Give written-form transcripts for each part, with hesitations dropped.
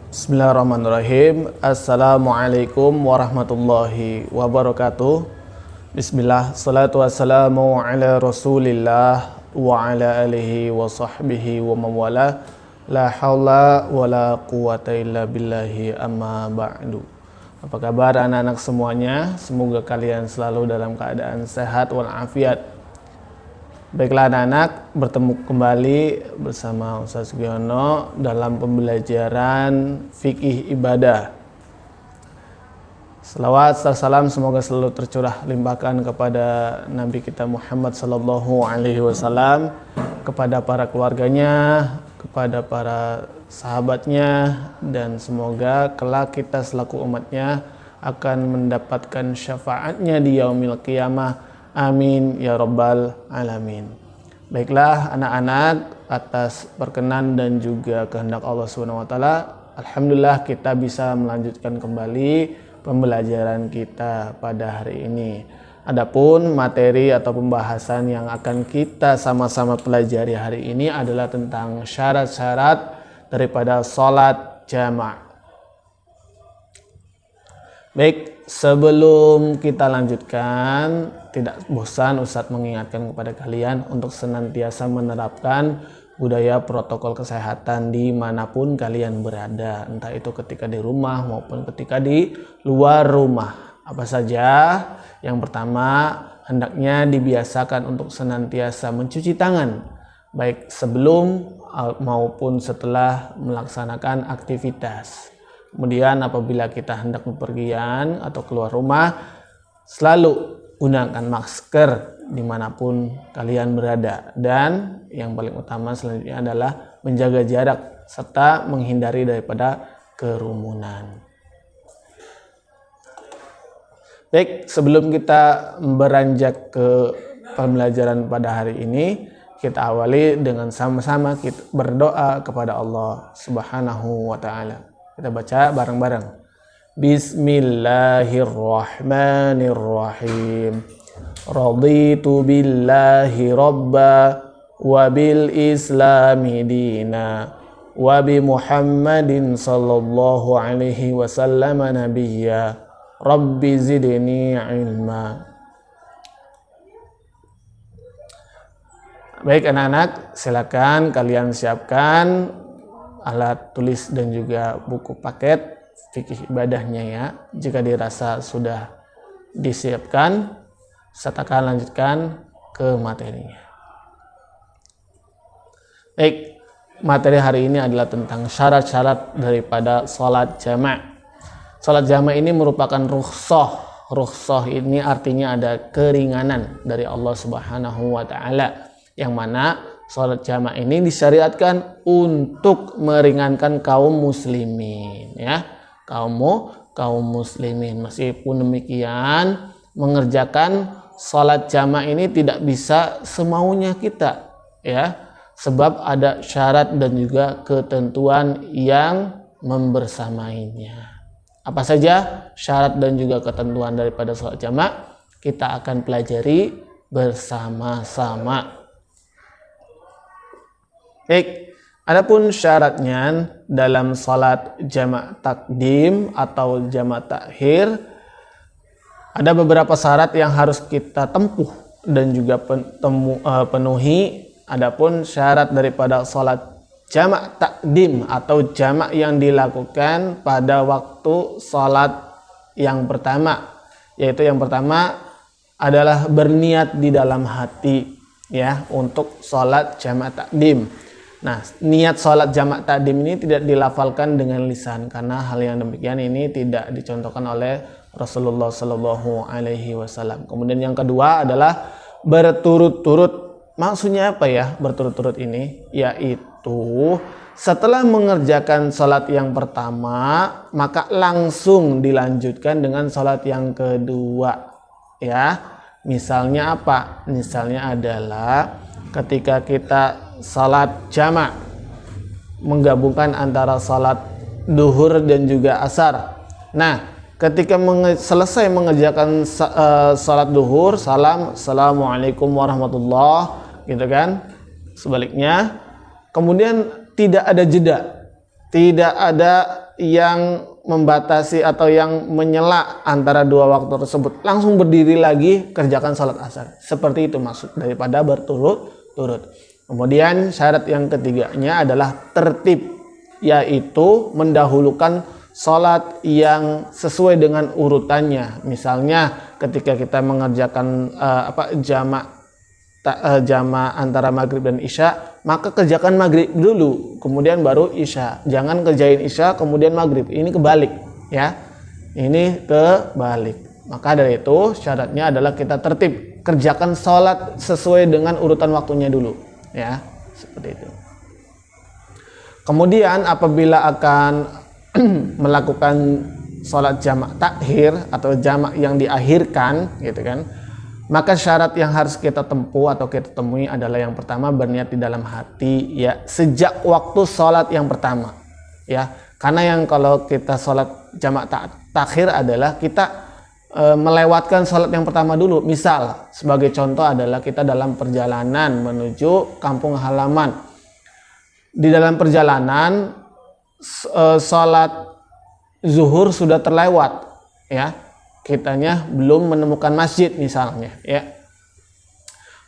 Bismillahirrahmanirrahim. Assalamualaikum warahmatullahi wabarakatuh. Bismillah, salatu wassalamu ala rasulillah wa ala alihi wa sahbihi wa mawala. La hawla wa la quwata illa billahi amma ba'du. Apa kabar anak-anak semuanya? Semoga kalian selalu dalam keadaan sehat walafiat. Baiklah anak-anak, bertemu kembali bersama Ustaz Sugiono dalam pembelajaran fikih ibadah. Selawat serta salam semoga selalu tercurah limpahkan kepada Nabi kita Muhammad sallallahu alaihi wasallam, kepada para keluarganya, kepada para sahabatnya, dan semoga kelak kita selaku umatnya akan mendapatkan syafaatnya di yaumil qiyamah. Amin ya rabbal alamin. Baiklah anak-anak, atas perkenan dan juga kehendak Allah SWT, alhamdulillah kita bisa melanjutkan kembali pembelajaran kita pada hari ini. Adapun materi atau pembahasan yang akan kita sama-sama pelajari hari ini adalah tentang syarat-syarat daripada sholat jamaah. Baik, sebelum kita lanjutkan, tidak bosan Ustadz mengingatkan kepada kalian untuk senantiasa menerapkan budaya protokol kesehatan dimanapun kalian berada, entah itu ketika di rumah maupun ketika di luar rumah. Apa saja? Yang pertama, hendaknya dibiasakan untuk senantiasa mencuci tangan, baik sebelum maupun setelah melaksanakan aktivitas. Kemudian apabila kita hendak bepergian atau keluar rumah, selalu gunakan masker dimanapun kalian berada. Dan yang paling utama selanjutnya adalah menjaga jarak serta menghindari daripada kerumunan. Baik, sebelum kita beranjak ke pembelajaran pada hari ini, kita awali dengan sama-sama kita berdoa kepada Allah Subhanahu wa Ta'ala. Kita baca bareng-bareng. Bismillahirrahmanirrahim. Raditu billahi rabba wa bil islami dina wa bi Muhammadin sallallahu alaihi wasallam nabiyya. Rabbi zidni ilma. Baik anak-anak, silakan kalian siapkan alat tulis dan juga buku paket fikih ibadahnya ya. Jika dirasa sudah disiapkan, sertakan lanjutkan ke materinya. Baik, materi hari ini adalah tentang syarat-syarat daripada sholat jamaah. Sholat jamaah ini merupakan rukhsah. Rukhsah ini artinya ada keringanan dari Allah Subhanahu wa Ta'ala, yang mana sholat jamaah ini disyariatkan untuk meringankan kaum muslimin ya, kaum muslimin. Meskipun demikian, mengerjakan sholat jamaah ini tidak bisa semaunya kita ya, sebab ada syarat dan juga ketentuan yang membersamainya. Apa saja syarat dan juga ketentuan daripada sholat jamaah kita akan pelajari bersama-sama. Baik, adapun syaratnya dalam salat jama' takdim atau jama' takhir, ada beberapa syarat yang harus kita tempuh dan juga penuhi. Adapun syarat daripada salat jama' takdim atau jama' yang dilakukan pada waktu salat yang pertama, yaitu yang pertama adalah berniat di dalam hati ya untuk salat jama' takdim. Nah, niat sholat jamak takdim ini tidak dilafalkan dengan lisan, karena hal yang demikian ini tidak dicontohkan oleh Rasulullah Sallallahu Alaihi Wasallam. Kemudian yang kedua adalah berturut-turut. Maksudnya apa ya berturut-turut ini? Yaitu setelah mengerjakan sholat yang pertama, maka langsung dilanjutkan dengan sholat yang kedua. Ya, misalnya apa? Misalnya adalah ketika kita salat jama' menggabungkan antara salat duhur dan juga asar. Nah, ketika selesai mengerjakan salat duhur, assalamualaikum warahmatullah, gitu kan? Sebaliknya, kemudian tidak ada jeda, tidak ada yang membatasi atau yang menyela antara dua waktu tersebut, langsung berdiri lagi kerjakan sholat asar. Seperti itu maksud daripada berturut-turut. Kemudian syarat yang ketiganya adalah tertib, yaitu mendahulukan sholat yang sesuai dengan urutannya. Misalnya ketika kita mengerjakan jamak antara maghrib dan isya, maka kerjakan maghrib dulu kemudian baru isya. Jangan kerjain isya kemudian maghrib, ini kebalik ya, ini kebalik. Maka dari itu syaratnya adalah kita tertib, kerjakan sholat sesuai dengan urutan waktunya dulu ya, seperti itu. Kemudian apabila akan melakukan sholat jamak takhir atau jamak yang diakhirkan gitu kan, maka syarat yang harus kita tempuh atau kita temui adalah yang pertama, berniat di dalam hati ya sejak waktu sholat yang pertama ya. Karena yang kalau kita sholat jamak takhir adalah kita melewatkan sholat yang pertama dulu. Misal sebagai contoh adalah kita dalam perjalanan menuju kampung halaman. Di dalam perjalanan sholat zuhur sudah terlewat ya, kitanya belum menemukan masjid misalnya ya,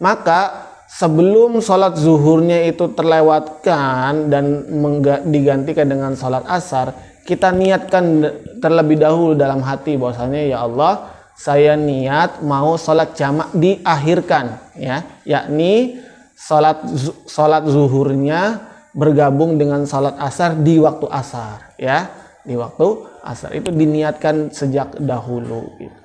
maka sebelum sholat zuhurnya itu terlewatkan dan digantikan dengan sholat asar, kita niatkan terlebih dahulu dalam hati bahwasanya ya Allah, saya niat mau sholat jamak diakhirkan ya, yakni sholat zuhurnya bergabung dengan salat asar di waktu asar ya, di waktu asar itu diniatkan sejak dahulu gitu.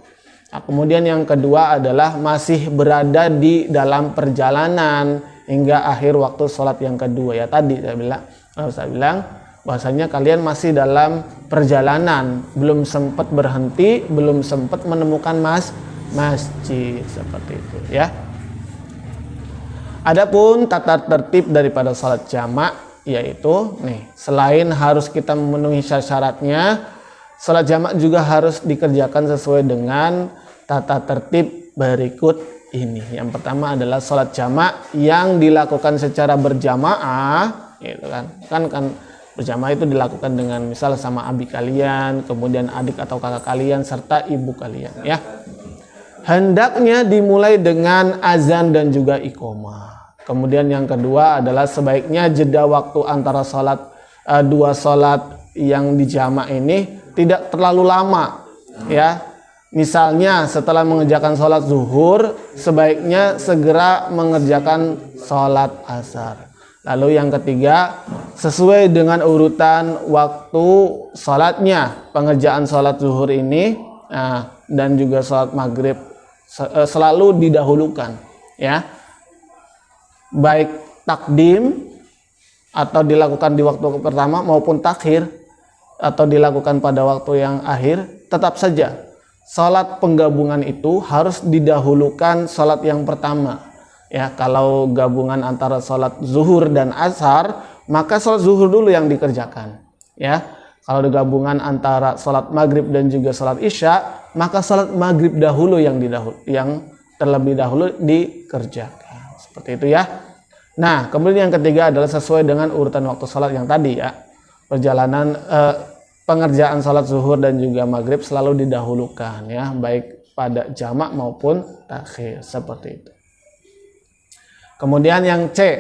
Nah, kemudian yang kedua adalah masih berada di dalam perjalanan hingga akhir waktu sholat yang kedua ya. Tadi saya bilang bahwasanya kalian masih dalam perjalanan, belum sempat berhenti, belum sempat menemukan masjid seperti itu ya. Adapun tata tertib daripada sholat jamak, yaitu selain harus kita memenuhi syaratnya, sholat jamak juga harus dikerjakan sesuai dengan tata tertib berikut ini. Yang pertama adalah sholat jamak yang dilakukan secara berjamaah, gitu kan berjamaah itu dilakukan dengan misal sama abi kalian, kemudian adik atau kakak kalian serta ibu kalian ya. Hendaknya dimulai dengan azan dan juga iqomah. Kemudian yang kedua adalah sebaiknya jeda waktu antara dua sholat yang dijamak ini tidak terlalu lama ya. Misalnya setelah mengerjakan sholat zuhur, sebaiknya segera mengerjakan sholat asar. Lalu yang ketiga, sesuai dengan urutan waktu sholatnya, pengerjaan sholat zuhur ini dan juga sholat maghrib selalu didahulukan ya, baik takdim atau dilakukan di waktu pertama maupun takhir atau dilakukan pada waktu yang akhir, tetap saja sholat penggabungan itu harus didahulukan sholat yang pertama ya. Kalau gabungan antara sholat zuhur dan asar, maka sholat zuhur dulu yang dikerjakan ya. Kalau gabungan antara sholat maghrib dan juga sholat isya, maka sholat maghrib dahulu yang terlebih dahulu dikerjakan. Seperti itu ya. Nah, kemudian yang ketiga adalah sesuai dengan urutan waktu sholat yang tadi ya. Pengerjaan sholat zuhur dan juga maghrib selalu didahulukan ya, baik pada jamak maupun takhir, seperti itu. Kemudian yang C,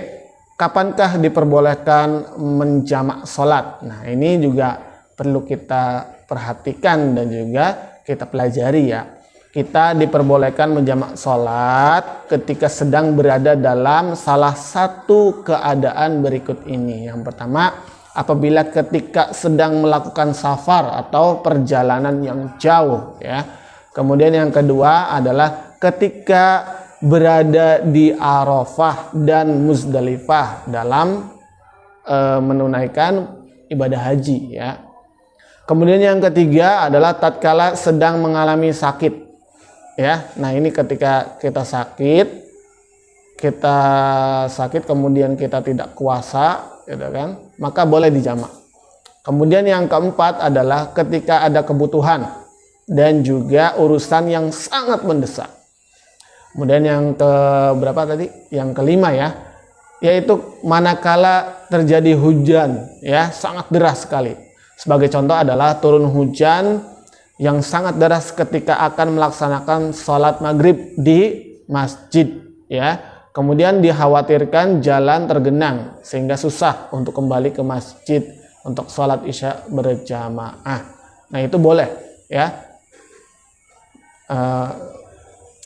kapankah diperbolehkan menjamak sholat? Nah, ini juga perlu kita perhatikan dan juga kita pelajari ya. Kita diperbolehkan menjamak sholat ketika sedang berada dalam salah satu keadaan berikut ini. Yang pertama, apabila ketika sedang melakukan safar atau perjalanan yang jauh ya. Kemudian yang kedua adalah ketika berada di Arafah dan Muzdalifah dalam menunaikan ibadah haji ya. Kemudian yang ketiga adalah tatkala sedang mengalami sakit ya. Nah, ini ketika kita sakit kemudian kita tidak kuasa gitu kan, maka boleh dijamak. Kemudian yang keempat adalah ketika ada kebutuhan dan juga urusan yang sangat mendesak. Kemudian yang yang kelima ya, yaitu manakala terjadi hujan ya, sangat deras sekali. Sebagai contoh adalah turun hujan yang sangat deras ketika akan melaksanakan sholat maghrib di masjid, ya. Kemudian dikhawatirkan jalan tergenang sehingga susah untuk kembali ke masjid untuk sholat isya berjamaah. Nah itu boleh, ya.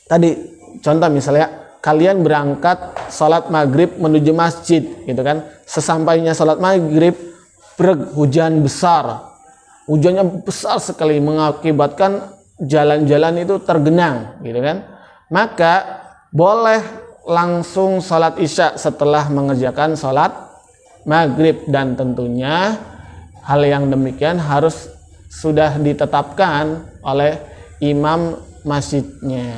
Tadi contoh misalnya kalian berangkat sholat maghrib menuju masjid, gitu kan. Sesampainya sholat maghrib, hujan besar. Hujannya besar sekali mengakibatkan jalan-jalan itu tergenang, gitu kan. Maka boleh langsung sholat isya setelah mengerjakan sholat maghrib, dan tentunya hal yang demikian harus sudah ditetapkan oleh imam masjidnya,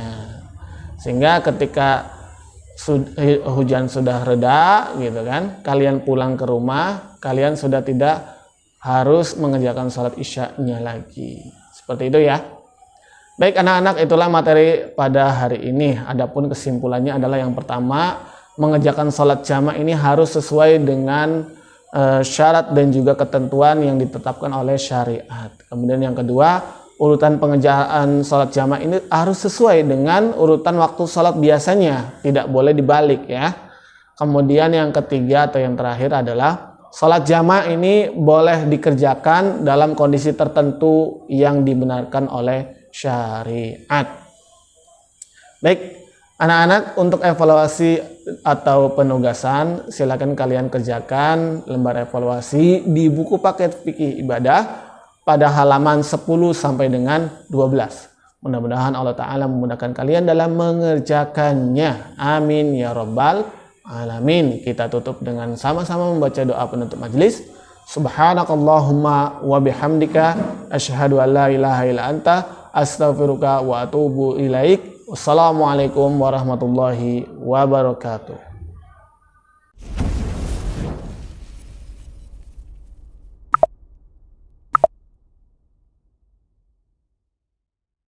sehingga ketika hujan sudah reda, gitu kan, kalian pulang ke rumah, kalian sudah tidak harus mengerjakan sholat isya-nya lagi. Seperti itu ya. Baik anak-anak, itulah materi pada hari ini. Adapun kesimpulannya adalah yang pertama, mengerjakan sholat jamaah ini harus sesuai dengan syarat dan juga ketentuan yang ditetapkan oleh syariat. Kemudian yang kedua, urutan pengerjaan sholat jamaah ini harus sesuai dengan urutan waktu sholat biasanya, tidak boleh dibalik ya. Kemudian yang ketiga atau yang terakhir adalah sholat jamaah ini boleh dikerjakan dalam kondisi tertentu yang dibenarkan oleh syariat. Baik anak-anak, untuk evaluasi atau penugasan silakan kalian kerjakan lembar evaluasi di buku paket fikih ibadah pada halaman 10 sampai dengan 12. Mudah-mudahan Allah Ta'ala memudahkan kalian dalam mengerjakannya. Amin ya rabbal alamin. Kita tutup dengan sama-sama membaca doa penutup majelis. Subhanakallahumma wa bihamdika asyhadu an la ilaha illa anta astaghfiruka wa atubu ilaik. Wassalamualaikum warahmatullahi wabarakatuh.